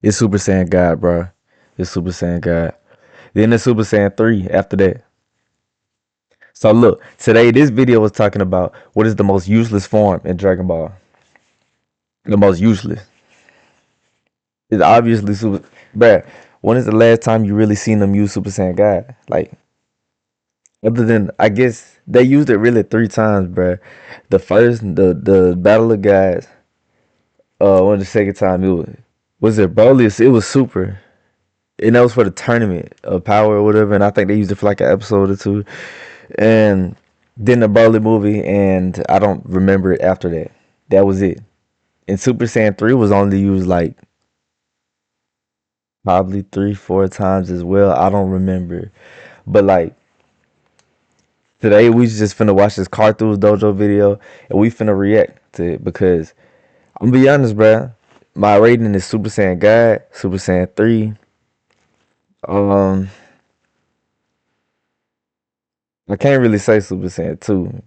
It's Super Saiyan God, bro. It's Super Saiyan God. Then the Super Saiyan 3 after that. So look, today this video was talking about what is the most useless form in Dragon Ball. The most useless. It's obviously Super. Bruh, when is the last time you really seen them use Super Saiyan God? Like, other than, I guess, they used it really 3 times, bruh. The first, the Battle of Gods. When the second time was it Broly? It was Super. And that was for the tournament of power or whatever. And I think they used it for like an episode or two. And then the Broly movie, and I don't remember it after that. That was it. And Super Saiyan 3 was only used like probably 3, 4 times as well. I don't remember. But like today we just finna watch this Carthu's Dojo video and we finna react to it because I'm gonna be honest, bruh. My rating is Super Saiyan God, Super Saiyan 3. Um I can't really say Super Saiyan 2.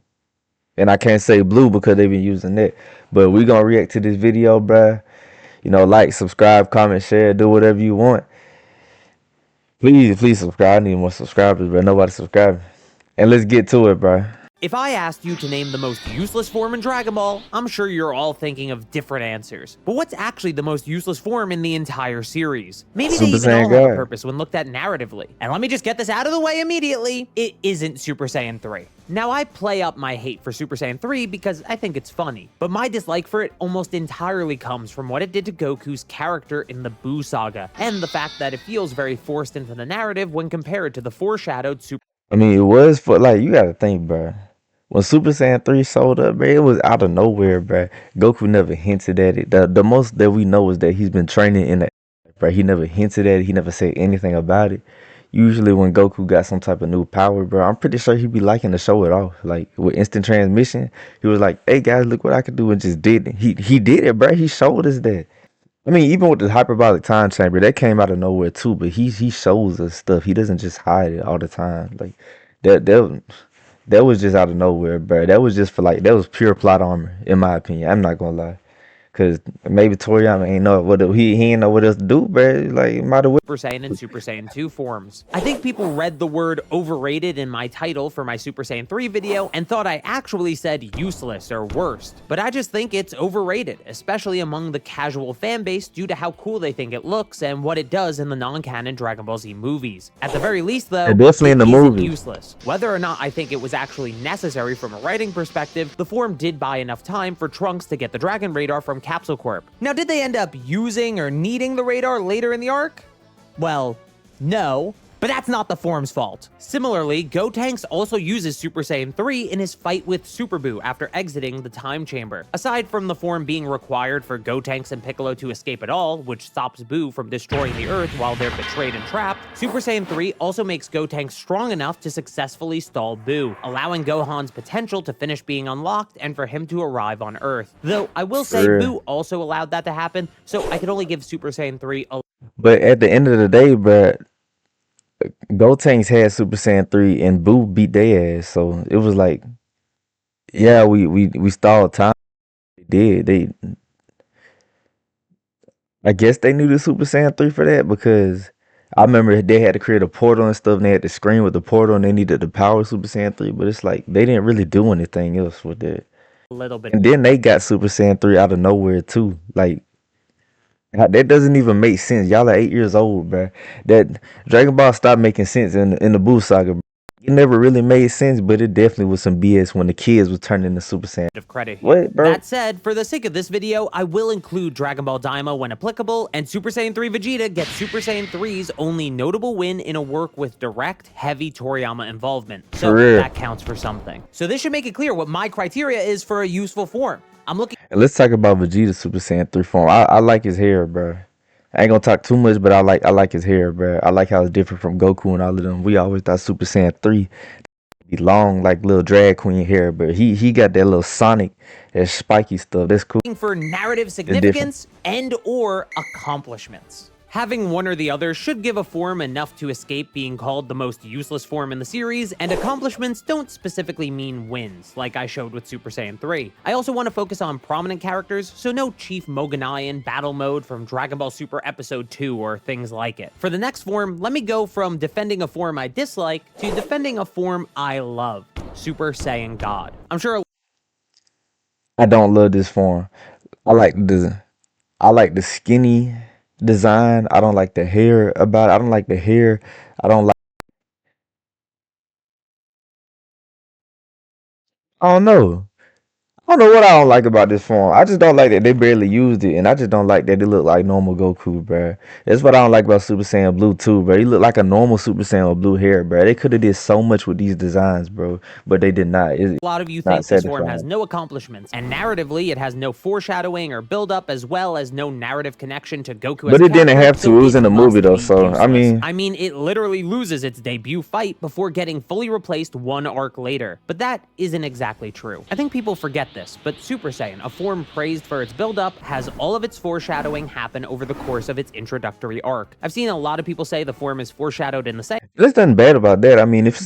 And I can't say blue because they've been using that. But we gonna react to this video, bruh. Like, subscribe, comment, share, do whatever you want. Please subscribe. I need more subscribers, bro. Nobody subscribing. And let's get to it, bro. If I asked you to name the most useless form in Dragon Ball, I'm sure you're all thinking of different answers. But what's actually the most useless form in the entire series? Maybe they even all have a purpose when looked at narratively. And let me just get this out of the way immediately. It isn't Super Saiyan 3. Now, I play up my hate for Super Saiyan 3 because I think it's funny, but my dislike for it almost entirely comes from what it did to Goku's character in the Buu saga, and the fact that it feels very forced into the narrative when compared to the foreshadowed Super. I mean, it was for, like, you gotta think, bro. When Super Saiyan 3 showed up, bro, it was out of nowhere, bro. Goku never hinted at it. The most that we know is that he's been training in that, bro. He never hinted at it. He never said anything about it. Usually when Goku got some type of new power, bro, I'm pretty sure he'd be liking to show it off. Like, with instant transmission, he was like, hey, guys, look what I can do, and just did it. He did it, bro. He showed us that. I mean, even with the hyperbolic time chamber, that came out of nowhere, too, but he shows us stuff. He doesn't just hide it all the time. Like, that that was just out of nowhere, bro. That was just for like, that was pure plot armor, in my opinion. I'm not gonna lie. Cause maybe Toriyama ain't know what he ain't know what else to do, bro. Like, might have Super Saiyan and Super Saiyan 2 forms. I think people read the word overrated in my title for my Super Saiyan 3 video and thought I actually said useless or worst. But I just think it's overrated, especially among the casual fan base due to how cool they think it looks and what it does in the non-canon Dragon Ball Z movies. At the very least, though, definitely in the movie. Useless. Whether or not I think it was actually necessary from a writing perspective, the form did buy enough time for Trunks to get the Dragon Radar from Capsule Corp. Now, did they end up using or needing the radar later in the arc? Well, no, but that's not the form's fault. Similarly, Gotenks also uses Super Saiyan 3 in his fight with Super Buu after exiting the time chamber. Aside from the form being required for Gotenks and Piccolo to escape at all, which stops Buu from destroying the Earth while they're betrayed and trapped, Super Saiyan 3 also makes Gotenks strong enough to successfully stall Buu, allowing Gohan's potential to finish being unlocked and for him to arrive on Earth. Though, I will say Buu also allowed that to happen, so I can only give Super Saiyan 3 a... But at the end of the day, bro, Gotenks had Super Saiyan 3 and Buu beat their ass. So it was like, yeah, we stalled time. They did. I guess they knew the Super Saiyan 3 for that because I remember they had to create a portal and stuff and they had to screen with the portal and they needed the power Super Saiyan 3, but it's like they didn't really do anything else with that. A little bit. And then they got Super Saiyan 3 out of nowhere too. Like, that doesn't even make sense. Y'all are 8 years old, bro. That Dragon Ball stopped making sense in the Buu saga. Bro. It never really made sense, but it definitely was some BS when the kids was turning into Super Saiyan. Of credit here. What, bro? That said, for the sake of this video, I will include Dragon Ball Daima when applicable, and Super Saiyan 3 Vegeta gets Super Saiyan 3's only notable win in a work with direct, heavy Toriyama involvement. So that counts for something. So this should make it clear what my criteria is for a useful form. I'm looking. And let's talk about Vegeta's Super Saiyan 3 form. I like his hair, bro. I ain't gonna talk too much, but I like his hair, bro. I like how it's different from Goku and all of them. We always thought Super Saiyan 3 be long, like little drag queen hair, but he got that little Sonic, that spiky stuff. That's cool. For narrative significance and or accomplishments. Having one or the other should give a form enough to escape being called the most useless form in the series, and accomplishments don't specifically mean wins, like I showed with Super Saiyan 3. I also want to focus on prominent characters, so no Chief Moganayan battle mode from Dragon Ball Super Episode 2 or things like it. For the next form, let me go from defending a form I dislike to defending a form I love, Super Saiyan God. I'm sure I don't love this form. I like the skinny design. I don't like the hair about it. I don't like the hair. I don't like I don't know. I don't know what I don't like about this form. I just don't like that they barely used it, and I just don't like that it look like normal Goku, bruh. That's what I don't like about Super Saiyan Blue too, bro. He look like a normal Super Saiyan with blue hair, bro. They could have did so much with these designs, bro, but they did not. It's a lot of you not think this form has satisfying. no accomplishments, and narratively it has no foreshadowing or build-up, as well as no narrative connection to Goku as But a it didn't character, have to. so It was it in the movie must though, be so useless. I mean, it literally loses its debut fight before getting fully replaced one arc later, but that isn't exactly true. I think people forget this, but Super Saiyan, a form praised for its build-up, has all of its foreshadowing happen over the course of its introductory arc. I've seen a lot of people say the form is foreshadowed in the same. there's nothing bad about that. I mean, if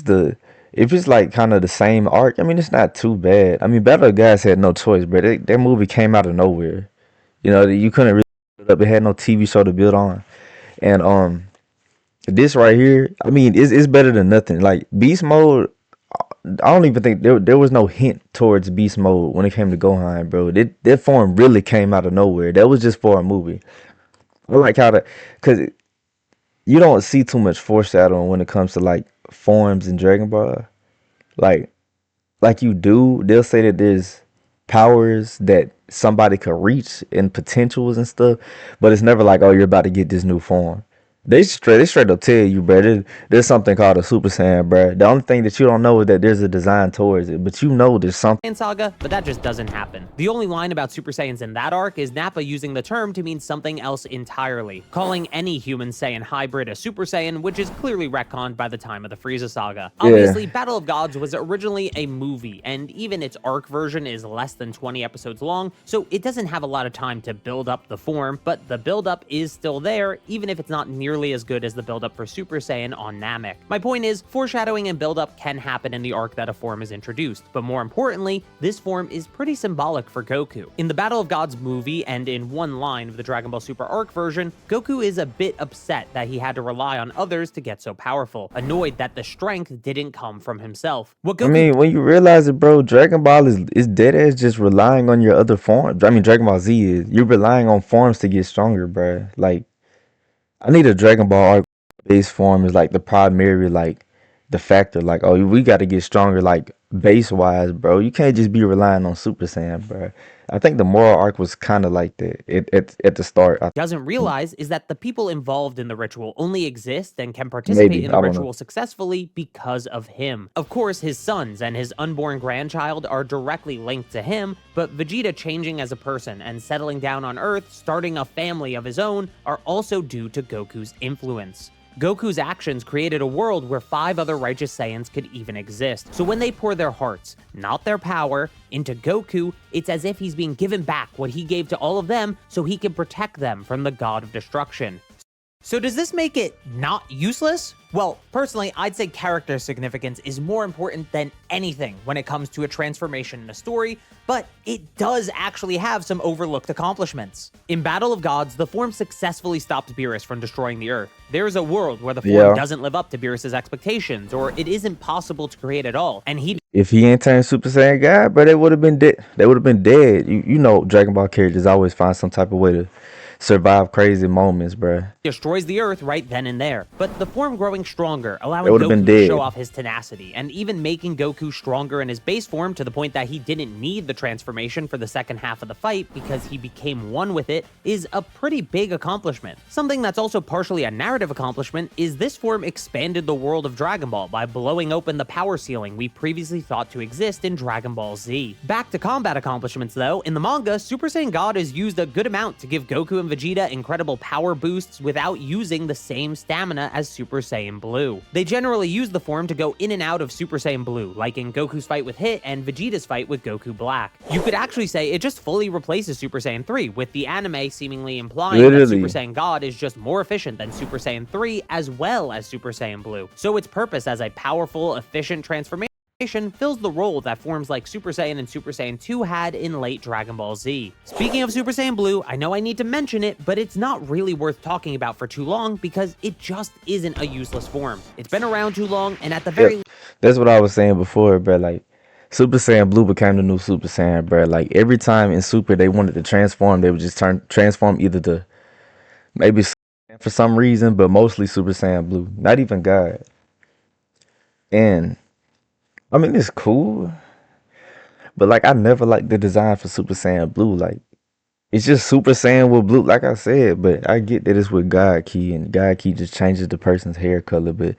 it's like kind of the same arc, I mean, it's not too bad. I mean, Battle of Gods had no choice, bro. That movie came out of nowhere. You know, you couldn't really build it up. It had no TV show to build on, and this right here, I mean, it's better than nothing. Like Beast Mode, I don't even think there was no hint towards Beast Mode when it came to Gohan, bro. That form really came out of nowhere. That was just for a movie. I like how cause you don't see too much foreshadowing when it comes to like forms in Dragon Ball. Like like you do, they'll say that there's powers that somebody could reach and potentials and stuff, but it's never like, oh, you're about to get this new form. They straight up tell you, bro. There's something called a Super Saiyan, bro. The only thing that you don't know is that there's a design towards it, but you know there's something. Saga, but that just doesn't happen. The only line about Super Saiyans in that arc is Nappa using the term to mean something else entirely, calling any human Saiyan hybrid a Super Saiyan, which is clearly retconned by the time of the Frieza saga. Obviously, Battle of Gods was originally a movie, and even its arc version is less than 20 episodes long, so it doesn't have a lot of time to build up the form, but the build-up is still there, even if it's not nearly as good as the build-up for Super Saiyan on Namek. My point is, foreshadowing and build-up can happen in the arc that a form is introduced, but more importantly, this form is pretty symbolic for Goku. In the Battle of Gods movie, and in one line of the Dragon Ball Super arc version, Goku is a bit upset that he had to rely on others to get so powerful, annoyed that the strength didn't come from himself. What Goku I mean, when you realize it, bro, Dragon Ball is dead ass just relying on your other forms. I mean, Dragon Ball Z is. You're relying on forms to get stronger, bro. Like, I need a Dragon Ball arc base form is like the primary, like, the factor. Like, oh, we got to get stronger, like, base wise, bro. You can't just be relying on Super Saiyan, bro. I think the moral arc was kind of like that at the start. doesn't realize is that the people involved in the ritual only exist and can participate Maybe, in I the don't know. ritual successfully because of him. Of course, his sons and his unborn grandchild are directly linked to him, but Vegeta changing as a person and settling down on Earth, starting a family of his own, are also due to Goku's influence. Goku's actions created a world where 5 other righteous Saiyans could even exist. So when they pour their hearts, not their power, into Goku, it's as if he's being given back what he gave to all of them so he can protect them from the god of destruction. So does this make it not useless? Well, personally, I'd say character significance is more important than anything when it comes to a transformation in a story, but it does actually have some overlooked accomplishments. In Battle of Gods, the form successfully stopped Beerus from destroying the Earth. There's a world where the form doesn't live up to Beerus's expectations, or it isn't possible to create at all, and he If he ain't turned Super Saiyan God, bro, they would have been dead. They would have been dead. You know, Dragon Ball characters always find some type of way to survive crazy moments, bro. destroys the Earth right then and there. But the form growing stronger, allowing They would have been Goku to dead. show off his tenacity, and even making Goku stronger in his base form to the point that he didn't need the transformation for the second half of the fight because he became one with it, is a pretty big accomplishment. Something that's also partially a narrative accomplishment is this form expanded the world of Dragon Ball by blowing open the power ceiling we previously thought to exist in Dragon Ball Z. Back to combat accomplishments though, in the manga, Super Saiyan God is used a good amount to give Goku and Vegeta incredible power boosts without using the same stamina as Super Saiyan Blue. They generally use the form to go in and out of Super Saiyan Blue, like in Goku's fight with Hit and Vegeta's fight with Goku Black. You could actually say it just fully replaces Super Saiyan 3, with the anime seemingly implying that Super Saiyan God is just more efficient than Super Saiyan 3 as well as Super Saiyan Blue. So its purpose as a powerful, efficient transformation fills the role that forms like Super Saiyan and Super Saiyan 2 had in late Dragon Ball Z. Speaking of Super Saiyan Blue, I know I need to mention it, but it's not really worth talking about for too long because it just isn't a useless form. It's been around too long, and at the very that's what I was saying before, bro. Like, Super Saiyan Blue became the new Super Saiyan, bro. Like, every time in Super they wanted to transform, they would just transform either to maybe for some reason, but mostly Super Saiyan Blue. Not even God. And I mean, it's cool, but like I never liked the design for Super Saiyan Blue. Like, it's just Super Saiyan with blue, like I said. But I get that it's with God Key, and God Key just changes the person's hair color. But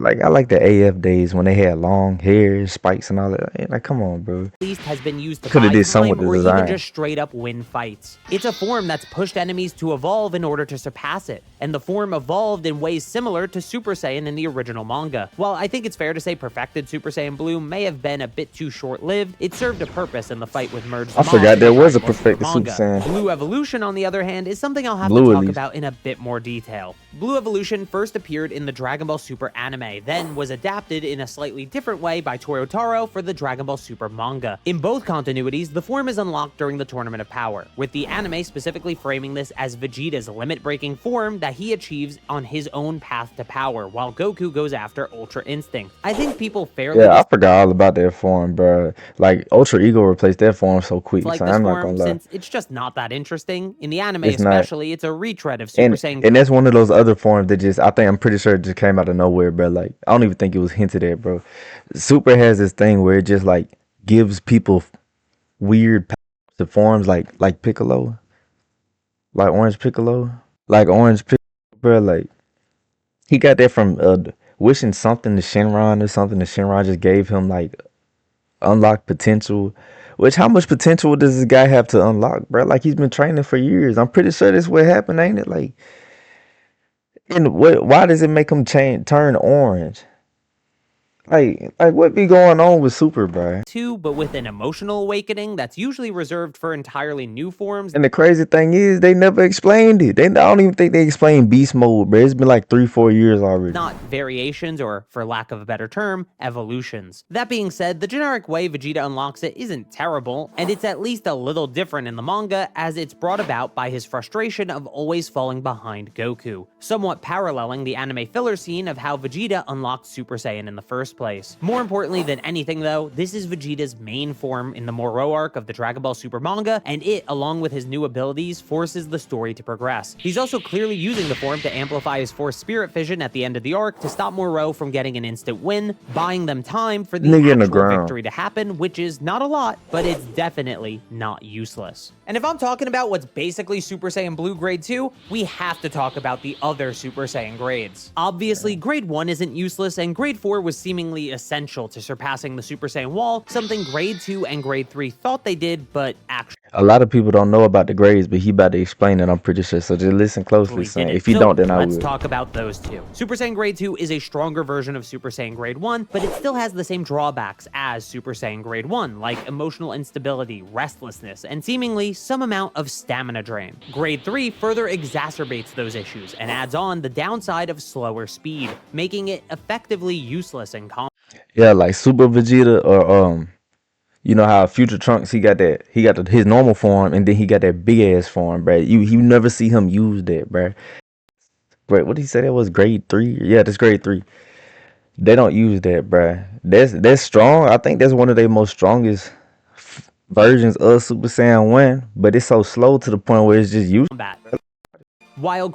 like, I like the AF days when they had long hair, spikes, and all that. Like, come on, bro. least has been used to Could have buy did something time with the or design. even just straight up win fights. It's a form that's pushed enemies to evolve in order to surpass it, and the form evolved in ways similar to Super Saiyan in the original manga. While I think it's fair to say perfected Super Saiyan Blue may have been a bit too short-lived, it served a purpose in the fight with Merged I Zamasu forgot in there the was a Dragon Ball Super perfected Super manga. Saiyan. Blue Evolution, on the other hand, is something I'll have Blue, to at talk least. about in a bit more detail. Blue Evolution first appeared in the Dragon Ball Super anime, then was adapted in a slightly different way by Toyotaro for the Dragon Ball Super manga. In both continuities, the form is unlocked during the Tournament of Power, with the anime specifically framing this as Vegeta's limit-breaking form that he achieves on his own path to power, while Goku goes after Ultra Instinct. I think people fairly Yeah, I forgot all about that form, bro. Like, Ultra Ego replaced that form so quick, like so this I'm not form gonna lie. since it's just not that interesting. In the anime It's not. especially, it's a retread of Super Saiyan. And that's one of those other forms that just, I'm pretty sure it just came out of nowhere, bro. Like, I don't even think it was hinted at, bro. Super has this thing where it just like gives people weird powers to forms, like Piccolo, like Orange Piccolo, bro. Like, he got that from wishing something to Shenron or something. The Shenron just gave him like unlocked potential. Which, how much potential does this guy have to unlock, bro? Like, he's been training for years. I'm pretty sure that's what happened, ain't it? Like, and why does it make him turn orange? Like what be going on with Super, bro? Too, but with an emotional awakening that's usually reserved for entirely new forms. And the crazy thing is, they never explained it. I don't even think they explained Beast Mode, bro. It's been like 3-4 years already. Not variations, or for lack of a better term, evolutions. That being said, the generic way Vegeta unlocks it isn't terrible, and it's at least a little different in the manga, as it's brought about by his frustration of always falling behind Goku, somewhat paralleling the anime filler scene of how Vegeta unlocked Super Saiyan in the first place. More importantly than anything though, this is Vegeta's main form in the Moro arc of the Dragon Ball Super manga, and it, along with his new abilities, forces the story to progress. He's also clearly using the form to amplify his Force Spirit Fission at the end of the arc to stop Moro from getting an instant win, buying them time for the actual victory to happen, which is not a lot, but it's definitely not useless. And if I'm talking about what's basically Super Saiyan Blue Grade 2, we have to talk about the other Super Saiyan grades. Obviously, Grade 1 isn't useless, and Grade 4 was seemingly essential to surpassing the Super Saiyan wall, something Grade 2 and Grade 3 thought they did, but actually a lot of people don't know about the grades, but he about to explain it, I'm pretty sure. So just listen closely, son. If you don't, then I will. Let's talk about those two. Super Saiyan Grade 2 is a stronger version of Super Saiyan Grade 1, but it still has the same drawbacks as Super Saiyan Grade 1, like emotional instability, restlessness, and seemingly some amount of stamina drain. Grade 3 further exacerbates those issues and adds on the downside of slower speed, making it effectively useless in combat. Yeah, like Super Vegeta, or you know how Future Trunks, he got his normal form, and then he got that big ass form, bro. You never see him use that, bro. Wait, what did he say that was Grade 3? Yeah, that's Grade 3. They don't use that, bro. That's strong. I think that's one of their most strongest versions of Super Saiyan 1, but it's so slow to the point where it's just used. While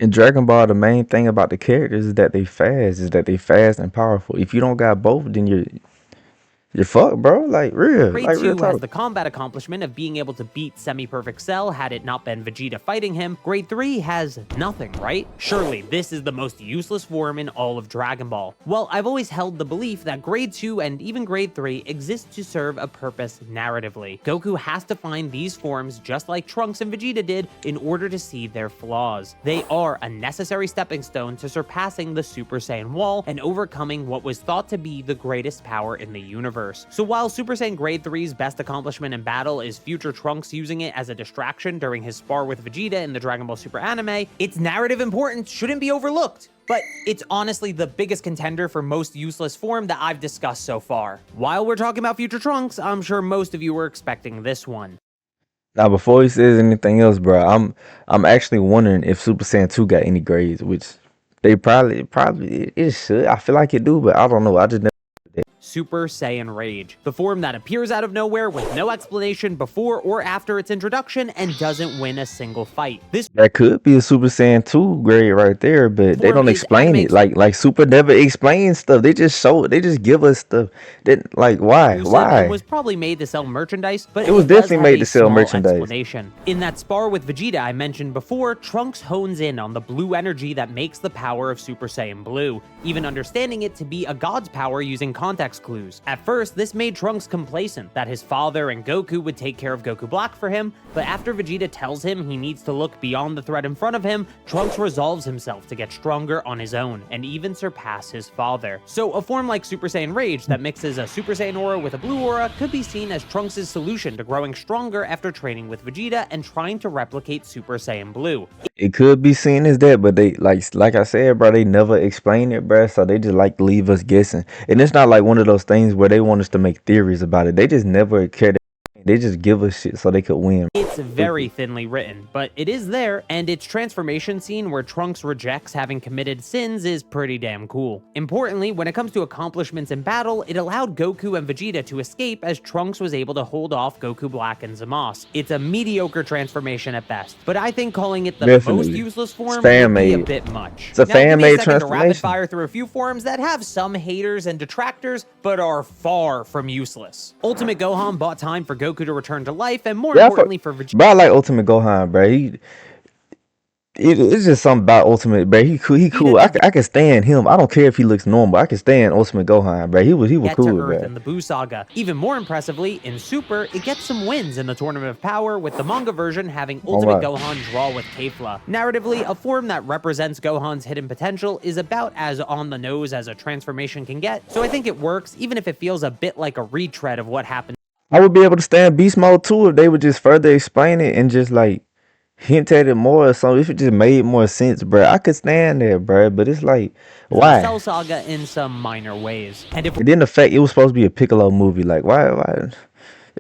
In Dragon Ball, the main thing about the characters is that they fast and powerful. If you don't got both, then You're fucked, bro. Like real Grade 2 has talk. the combat accomplishment of being able to beat Semi-Perfect Cell had it not been Vegeta fighting him. Grade 3 has nothing, right? Surely this is the most useless form in all of Dragon Ball. Well, I've always held the belief that Grade 2 and even Grade 3 exist to serve a purpose narratively. Goku has to find these forms just like Trunks and Vegeta did in order to see their flaws. They are a necessary stepping stone to surpassing the Super Saiyan wall and overcoming what was thought to be the greatest power in the universe. So while Super Saiyan Grade 3's best accomplishment in battle is future Trunks using it as a distraction during his spar with Vegeta in the Dragon Ball Super anime, its narrative importance shouldn't be overlooked. But it's honestly the biggest contender for most useless form that I've discussed so far. While we're talking about future Trunks, I'm sure most of you were expecting this one. Now, before he says anything else, bro, I'm actually wondering if Super Saiyan 2 got any grades, which they probably it should. I feel like it do, but I don't know. I just never. Super Saiyan Rage, the form that appears out of nowhere with no explanation before or after its introduction and doesn't win a single fight. This That could be a Super Saiyan 2 grade right there, but they form don't is explain it. Like Super never explains stuff. They just give us stuff. That like why? and Why? was probably made to sell merchandise, but It was does definitely have made a to sell small merchandise. explanation. In that spar with Vegeta I mentioned before, Trunks hones in on the blue energy that makes the power of Super Saiyan Blue, even understanding it to be a god's power using context clues. At first, this made Trunks complacent that his father and Goku would take care of Goku Black for him, but after Vegeta tells him he needs to look beyond the threat in front of him, Trunks resolves himself to get stronger on his own and even surpass his father. So a form like Super Saiyan Rage that mixes a Super Saiyan aura with a blue aura could be seen as Trunks' solution to growing stronger after training with Vegeta and trying to replicate Super Saiyan Blue. It could be seen as that, but they like I said, bro, they never explain it, bro. So they just like leave us guessing. And it's not like one of those things where they want us to make theories about it. They just never care. They just give us shit so they could win. It's very thinly written, but it is there, and its transformation scene where Trunks rejects having committed sins is pretty damn cool. Importantly, when it comes to accomplishments in battle, it allowed Goku and Vegeta to escape as Trunks was able to hold off Goku Black and Zamasu. It's a mediocre transformation at best, but I think calling it the most useless form would be a bit much. It's a fan-made transformation. To rapid fire through a few forms that have some haters and detractors, but are far from useless. Ultimate Gohan bought time for Goku to return to life, and more importantly for Vegeta. But I like Ultimate Gohan, bro. It's just something about Ultimate, bro. He cool. I can stand him. I don't care if he looks normal. I can stand Ultimate Gohan, bro. He was cool, to Earth bro. in the Buu Saga. Even more impressively, in Super, it gets some wins in the Tournament of Power, with the manga version having Ultimate Gohan draw with Kefla. Narratively, a form that represents Gohan's hidden potential is about as on the nose as a transformation can get, so I think it works, even if it feels a bit like a retread of what happened. I would be able to stand Beast Mode too if they would just further explain it and just like hint at it more or something. If it just made more sense, bro, I could stand there, bro. But it's like, why? Cell Saga in some minor ways. And then the fact it was supposed to be a Piccolo movie, like why?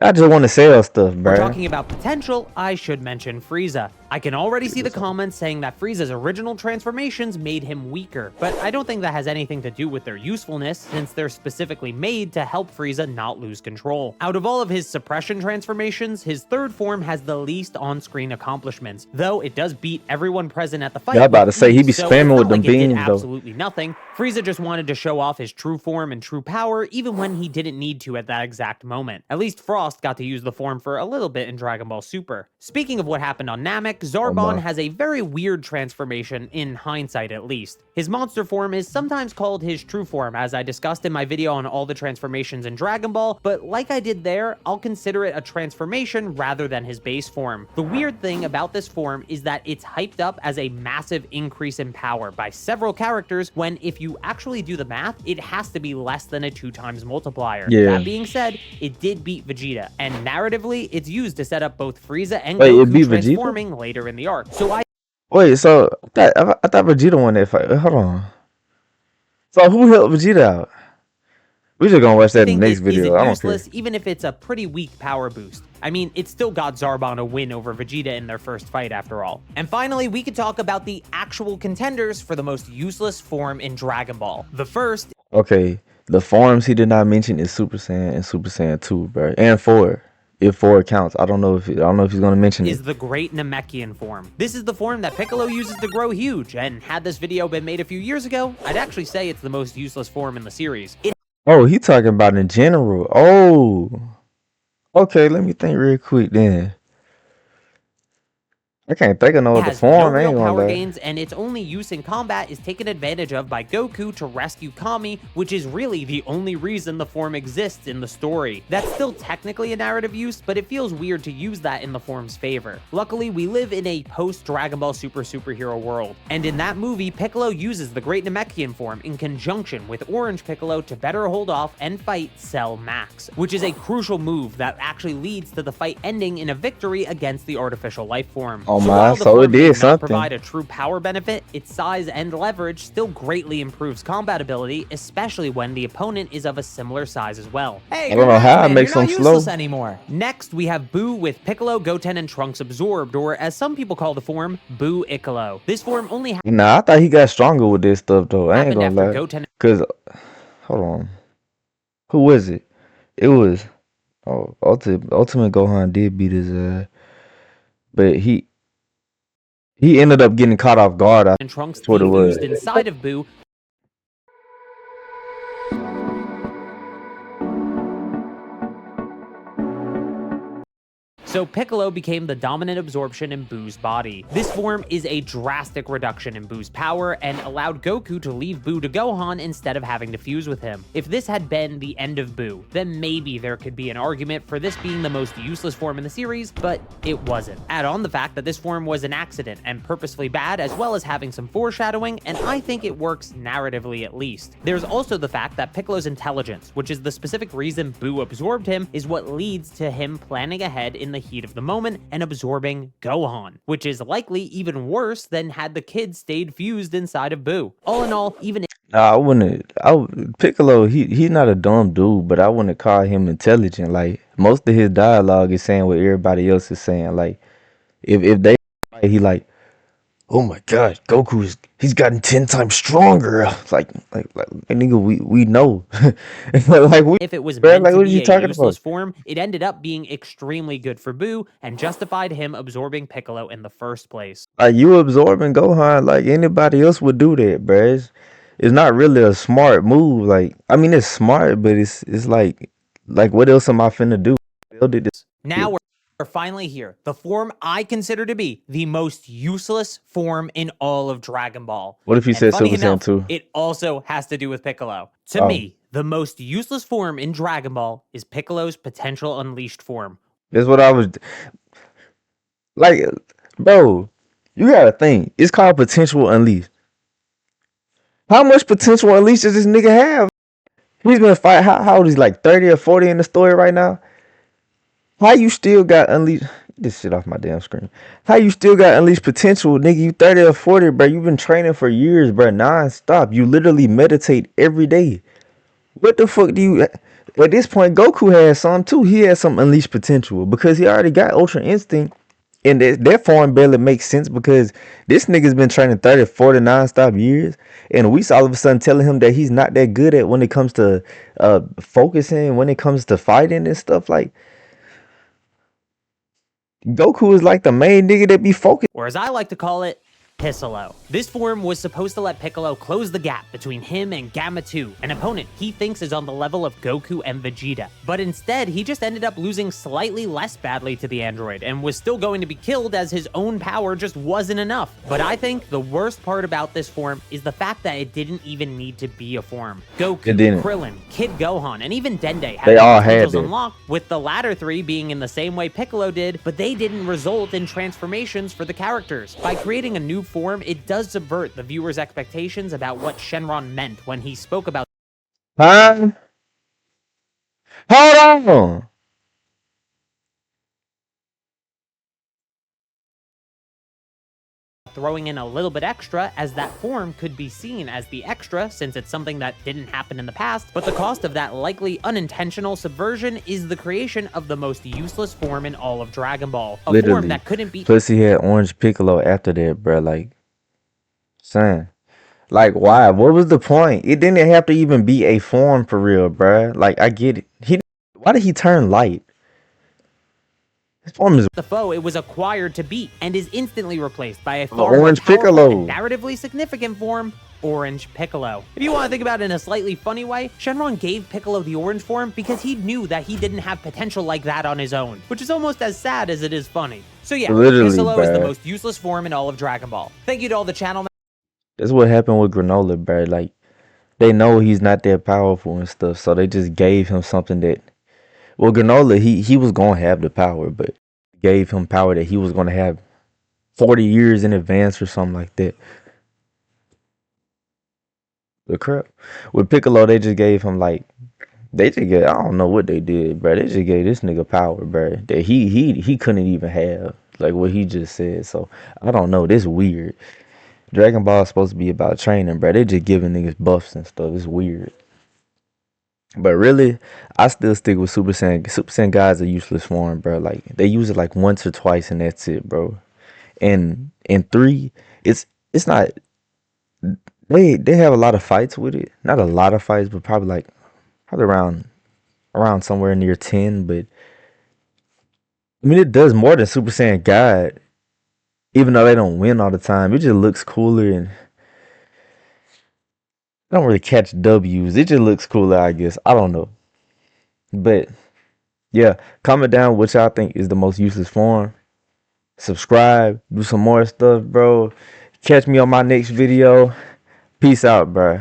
I just want to sell stuff, bro. We're talking about potential, I should mention Frieza. I can already see the comments saying that Frieza's original transformations made him weaker, but I don't think that has anything to do with their usefulness, since they're specifically made to help Frieza not lose control. Out of all of his suppression transformations, his third form has the least on-screen accomplishments, though it does beat everyone present at the fight. Yeah, I'm about to say, he be spamming with them beams, though. Absolutely nothing. Frieza just wanted to show off his true form and true power, even when he didn't need to at that exact moment. At least Frost got to use the form for a little bit in Dragon Ball Super. Speaking of what happened on Namek, Zarbon has a very weird transformation, in hindsight at least. His monster form is sometimes called his true form, as I discussed in my video on all the transformations in Dragon Ball, but like I did there, I'll consider it a transformation rather than his base form. The weird thing about this form is that it's hyped up as a massive increase in power by several characters, when if you actually do the math, it has to be less than a 2x multiplier. That being said, it did beat Vegeta, and narratively, it's used to set up both Frieza and Goku transforming later in the arc. So I thought Vegeta won that fight. Hold on. So who helped Vegeta out? We're just gonna watch that in the next video. I don't care. Even if it's a pretty weak power boost. I mean, it still got Zarbon a win over Vegeta in their first fight after all. And finally, we could talk about the actual contenders for the most useless form in Dragon Ball. The first... Okay, the forms he did not mention is Super Saiyan and Super Saiyan 2, bro. And 4. If 4 counts. I don't know if he's gonna mention it. Is the Great Namekian form. This is the form that Piccolo uses to grow huge, and had this video been made a few years ago, I'd actually say it's the most useless form in the series. Oh, he talking about in general. Oh, okay. Let me think real quick then. I can't think of no other Has no form. I real ain't gonna power lie. gains, and its only use in combat is taken advantage of by Goku to rescue Kami, which is really the only reason the form exists in the story. That's still technically a narrative use, but it feels weird to use that in the form's favor. Luckily, we live in a post-Dragon Ball Super superhero world, and in that movie, Piccolo uses the Great Namekian form in conjunction with Orange Piccolo to better hold off and fight Cell Max, which is a crucial move that actually leads to the fight ending in a victory against the artificial life form. Oh So my, while the so it form may did not something. provide a true power benefit, its size and leverage still greatly improves combat ability, especially when the opponent is of a similar size as well. Hey, I don't know congrats, how it man. makes You're not them slow. useless anymore. Next, we have Buu with Piccolo, Goten, and Trunks absorbed, or as some people call the form, Buu Iccolo. This form only Nah, I thought he got stronger with this stuff though. I ain't happened gonna after lie. Goten Cause hold on, who was it? It was Ultimate Gohan did beat his but he ended up getting caught off guard. and Trunks That's what it was. defused inside of Buu. So Piccolo became the dominant absorption in Buu's body. This form is a drastic reduction in Buu's power and allowed Goku to leave Buu to Gohan instead of having to fuse with him. If this had been the end of Buu, then maybe there could be an argument for this being the most useless form in the series, but it wasn't. Add on the fact that this form was an accident and purposefully bad, as well as having some foreshadowing, and I think it works narratively at least. There's also the fact that Piccolo's intelligence, which is the specific reason Buu absorbed him, is what leads to him planning ahead in the heat of the moment and absorbing Gohan, which is likely even worse than had the kid stayed fused inside of Buu. All in all, even Nah, I wouldn't. Piccolo, he's not a dumb dude, but I wouldn't call him intelligent. Like most of his dialogue is saying what everybody else is saying. Like if they fight, he like, oh my gosh, he's gotten 10 times stronger. Like nigga, we know. Like we, if it was bro, meant like to what are you be a talking useless about? form, it ended up being extremely good for Buu and justified him absorbing Piccolo in the first place. Like you absorbing Gohan, like anybody else would do that, bruh. It's not really a smart move. Like I mean, it's smart, but it's like what else am I finna do? They did this. Now we're finally here. The form I consider to be the most useless form in all of Dragon Ball. What if he And said funny Super Saiyan enough, 2? it also has to do with Piccolo. To Oh, me, the most useless form in Dragon Ball is Piccolo's potential unleashed form. that's what I was like, bro. You gotta think. It's called potential unleashed. How much potential unleashed does this nigga have? He's been fight. How old is he? Like 30 or 40 in the story right now? How you still got unleashed? Get this shit off my damn screen. How you still got unleashed potential, nigga? You 30 or 40, bro. You've been training for years, bro. Non-stop. You literally meditate every day. What the fuck do you? At this point, Goku has some too. He has some unleashed potential because he already got Ultra Instinct. And that form barely makes sense because this nigga's been training 30, 40 non-stop years. And we all of a sudden telling him that he's not that good at when it comes to focusing, when it comes to fighting and stuff. Like, Goku is like the main nigga that be focused. Or as I like to call it, Piccolo. This form was supposed to let Piccolo close the gap between him and Gamma 2, an opponent he thinks is on the level of Goku and Vegeta. But instead, he just ended up losing slightly less badly to the android and was still going to be killed as his own power just wasn't enough. But I think the worst part about this form is the fact that it didn't even need to be a form. Goku, It didn't. Krillin, Kid Gohan, and even Dende had They their all had potentials it. unlocked, with the latter three being in the same way Piccolo did, but they didn't result in transformations for the characters. By creating a new form, it does subvert the viewer's expectations about what Shenron meant when he spoke about Huh? Hold on. throwing in a little bit extra, as that form could be seen as the extra since it's something that didn't happen in the past, but the cost of that likely unintentional subversion is the creation of the most useless form in all of Dragon Ball. A form Literally. that couldn't be Plus he had Orange Piccolo after that, bro. Like, son. Like, why? What was the point? It didn't have to even be a form for real, bruh. Like, I get it. Why did he turn light? His form is the foe it was acquired to beat, and is instantly replaced by a far more Orange powerful Piccolo. and narratively significant form, Orange Piccolo. If you want to think about it in a slightly funny way, Shenron gave Piccolo the orange form because he knew that he didn't have potential like that on his own, which is almost as sad as it is funny. So yeah, Literally, Piccolo is the bruh. most useless form in all of Dragon Ball. Thank you to all the channel. That's what happened with Granola, bro. Like, they know he's not that powerful and stuff, so they just gave him something that, well, Granola, he was gonna have the power, but gave him power that he was gonna have 40 years in advance or something like that. The crap. With Piccolo, they just gave him like, they just gave, I don't know what they did, bro. They just gave this nigga power, bro, that he couldn't even have, like what he just said. So I don't know. This weird. Dragon Ball is supposed to be about training, bro. They just giving niggas buffs and stuff. It's weird. But really, I still stick with Super Saiyan. Super Saiyan guys are useless form, bro. Like they use it like once or twice and that's it, bro. And in 3, it's not. They have a lot of fights with it. Not a lot of fights, but probably around somewhere near 10. But I mean, it does more than Super Saiyan God. Even though they don't win all the time, it just looks cooler and I don't really catch W's. It just looks cooler, I guess. I don't know. But yeah, comment down what y'all think is the most useless form. Subscribe, do some more stuff, bro. Catch me on my next video. Peace out, bro.